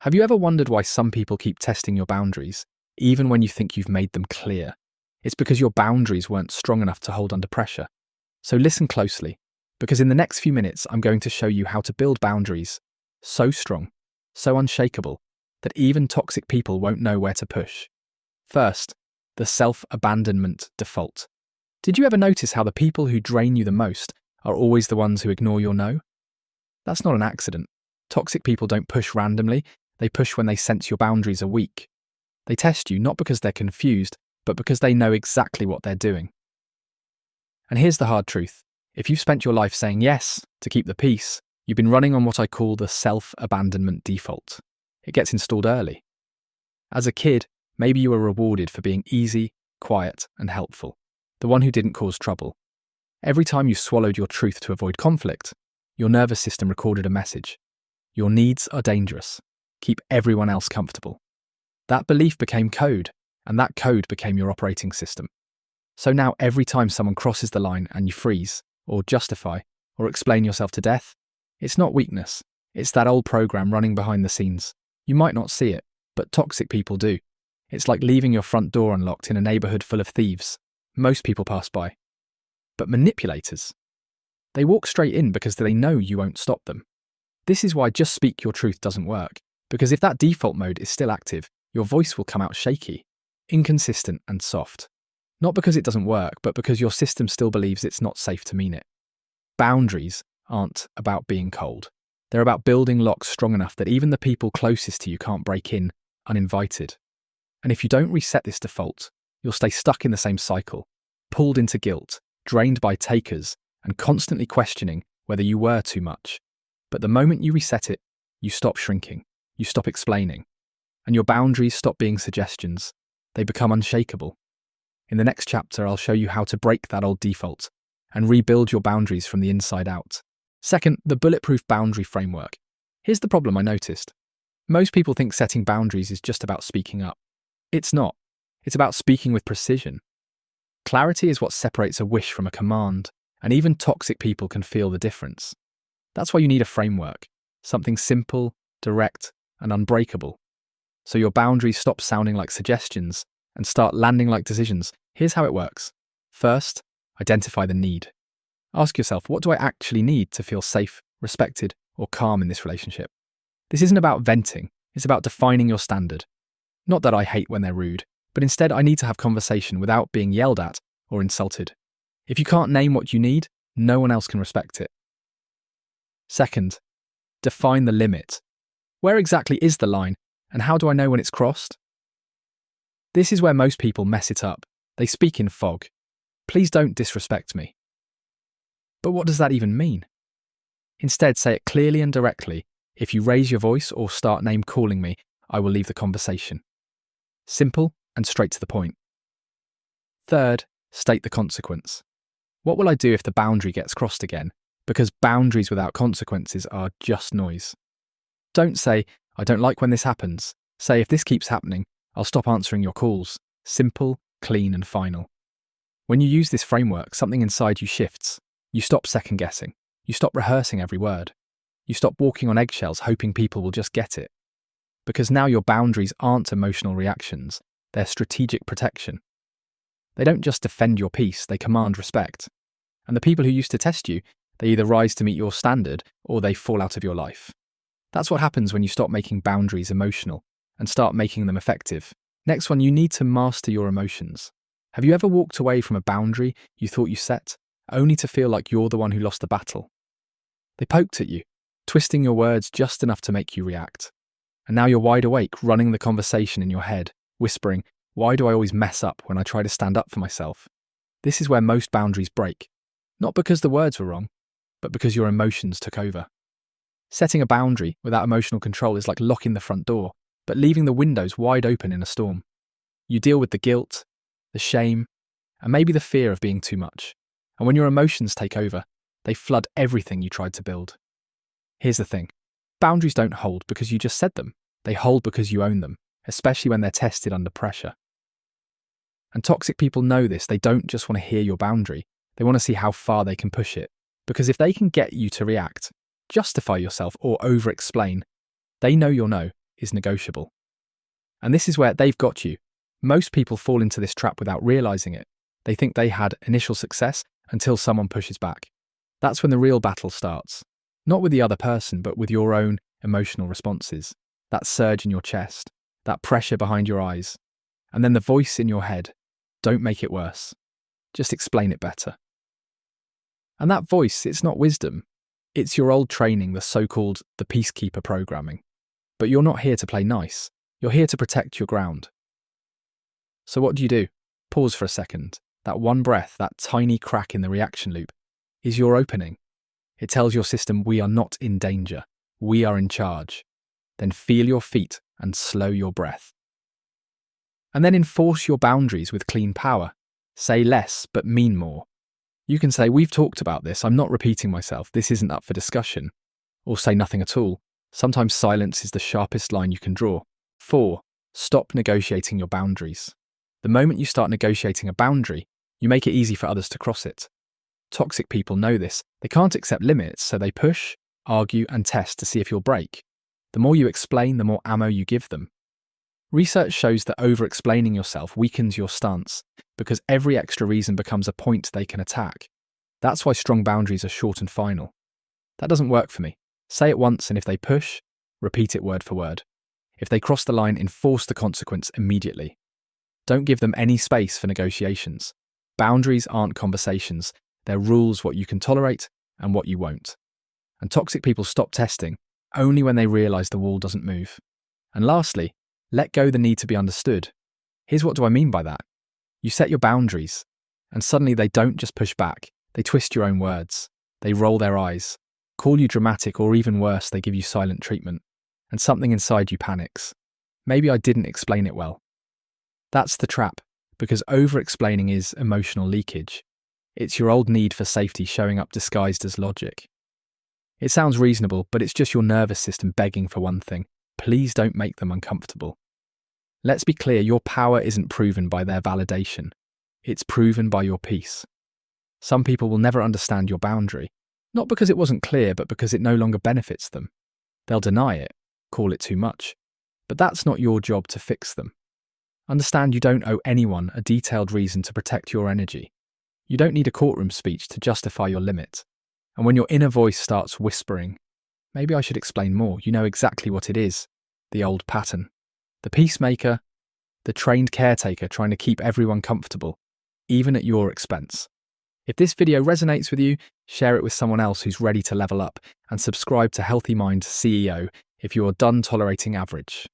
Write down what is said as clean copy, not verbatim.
Have you ever wondered why some people keep testing your boundaries, even when you think you've made them clear? It's because your boundaries weren't strong enough to hold under pressure. So listen closely, because in the next few minutes, I'm going to show you how to build boundaries so strong, so unshakable, that even toxic people won't know where to push. First, the self-abandonment default. Did you ever notice how the people who drain you the most are always the ones who ignore your no? That's not an accident. Toxic people don't push randomly, they push when they sense your boundaries are weak. They test you not because they're confused, but because they know exactly what they're doing. And here's the hard truth. If you've spent your life saying yes to keep the peace, you've been running on what I call the self-abandonment default. It gets installed early. As a kid, maybe you were rewarded for being easy, quiet, and helpful, the one who didn't cause trouble. Every time you swallowed your truth to avoid conflict, your nervous system recorded a message. Your needs are dangerous. Keep everyone else comfortable. That belief became code, and that code became your operating system. So now every time someone crosses the line and you freeze, or justify, or explain yourself to death, it's not weakness. It's that old program running behind the scenes. You might not see it, but toxic people do. It's like leaving your front door unlocked in a neighborhood full of thieves. Most people pass by. But manipulators, they walk straight in because they know you won't stop them. This is why just speak your truth doesn't work, because if that default mode is still active, your voice will come out shaky, inconsistent and soft. Not because it doesn't work, but because your system still believes it's not safe to mean it. Boundaries aren't about being cold. They're about building locks strong enough that even the people closest to you can't break in uninvited. And if you don't reset this default, you'll stay stuck in the same cycle, pulled into guilt, drained by takers, and constantly questioning whether you were too much. But the moment you reset it, you stop shrinking, you stop explaining, and your boundaries stop being suggestions. They become unshakable. In the next chapter, I'll show you how to break that old default and rebuild your boundaries from the inside out. Second, the bulletproof boundary framework. Here's the problem I noticed. Most people think setting boundaries is just about speaking up. It's not. It's about speaking with precision. Clarity is what separates a wish from a command, and even toxic people can feel the difference. That's why you need a framework, something simple, direct, and unbreakable. So your boundaries stop sounding like suggestions and start landing like decisions. Here's how it works. First, identify the need. Ask yourself, what do I actually need to feel safe, respected, or calm in this relationship? This isn't about venting, it's about defining your standard. Not that I hate when they're rude, but instead I need to have conversation without being yelled at or insulted. If you can't name what you need, no one else can respect it. Second, define the limit. Where exactly is the line, and how do I know when it's crossed? This is where most people mess it up. They speak in fog. Please don't disrespect me. But what does that even mean? Instead, say it clearly and directly. If you raise your voice or start name-calling me, I will leave the conversation. Simple and straight to the point. Third, state the consequence. What will I do if the boundary gets crossed again? Because boundaries without consequences are just noise. Don't say, I don't like when this happens. Say, if this keeps happening, I'll stop answering your calls. Simple, clean, and final. When you use this framework, something inside you shifts. You stop second-guessing. You stop rehearsing every word. You stop walking on eggshells hoping people will just get it. Because now your boundaries aren't emotional reactions, they're strategic protection. They don't just defend your peace, they command respect. And the people who used to test you, they either rise to meet your standard or they fall out of your life. That's what happens when you stop making boundaries emotional and start making them effective. Next one, you need to master your emotions. Have you ever walked away from a boundary you thought you set, only to feel like you're the one who lost the battle? They poked at you, twisting your words just enough to make you react. And now you're wide awake, running the conversation in your head, whispering, why do I always mess up when I try to stand up for myself? This is where most boundaries break. Not because the words were wrong, but because your emotions took over. Setting a boundary without emotional control is like locking the front door, but leaving the windows wide open in a storm. You deal with the guilt, the shame, and maybe the fear of being too much. And when your emotions take over, they flood everything you tried to build. Here's the thing. Boundaries don't hold because you just said them. They hold because you own them, especially when they're tested under pressure. And toxic people know this. They don't just want to hear your boundary. They want to see how far they can push it. Because if they can get you to react, justify yourself, or over-explain, they know you'll know, is negotiable. And this is where they've got you. Most people fall into this trap without realizing it. They think they had initial success until someone pushes back. That's when the real battle starts. Not with the other person, but with your own emotional responses. That surge in your chest, that pressure behind your eyes, and then the voice in your head. Don't make it worse. Just explain it better. And that voice, it's not wisdom. It's your old training, the so-called the peacekeeper programming. But you're not here to play nice. You're here to protect your ground. So what do? Pause for a second. That one breath, that tiny crack in the reaction loop, is your opening. It tells your system we are not in danger. We are in charge. Then feel your feet and slow your breath. And then enforce your boundaries with clean power. Say less, but mean more. You can say, we've talked about this, I'm not repeating myself, this isn't up for discussion. Or say nothing at all. Sometimes silence is the sharpest line you can draw. 4. Stop negotiating your boundaries. The moment you start negotiating a boundary, you make it easy for others to cross it. Toxic people know this. They can't accept limits, so they push, argue, and test to see if you'll break. The more you explain, the more ammo you give them. Research shows that over-explaining yourself weakens your stance because every extra reason becomes a point they can attack. That's why strong boundaries are short and final. That doesn't work for me. Say it once, and if they push, repeat it word for word. If they cross the line, enforce the consequence immediately. Don't give them any space for negotiations. Boundaries aren't conversations. They're rules, what you can tolerate and what you won't. And toxic people stop testing only when they realize the wall doesn't move. And lastly, let go the need to be understood. Here's what do I mean by that. You set your boundaries, and suddenly they don't just push back. They twist your own words. They roll their eyes, call you dramatic, or even worse, they give you silent treatment. And something inside you panics. Maybe I didn't explain it well. That's the trap, because over-explaining is emotional leakage. It's your old need for safety showing up disguised as logic. It sounds reasonable, but it's just your nervous system begging for one thing. Please don't make them uncomfortable. Let's be clear, your power isn't proven by their validation. It's proven by your peace. Some people will never understand your boundary, not because it wasn't clear, but because it no longer benefits them. They'll deny it, call it too much, but that's not your job to fix them. Understand you don't owe anyone a detailed reason to protect your energy. You don't need a courtroom speech to justify your limit. And when your inner voice starts whispering, maybe I should explain more, you know exactly what it is. The old pattern. The peacemaker, the trained caretaker trying to keep everyone comfortable, even at your expense. If this video resonates with you, share it with someone else who's ready to level up, and subscribe to Healthy Mind CEO if you are done tolerating average.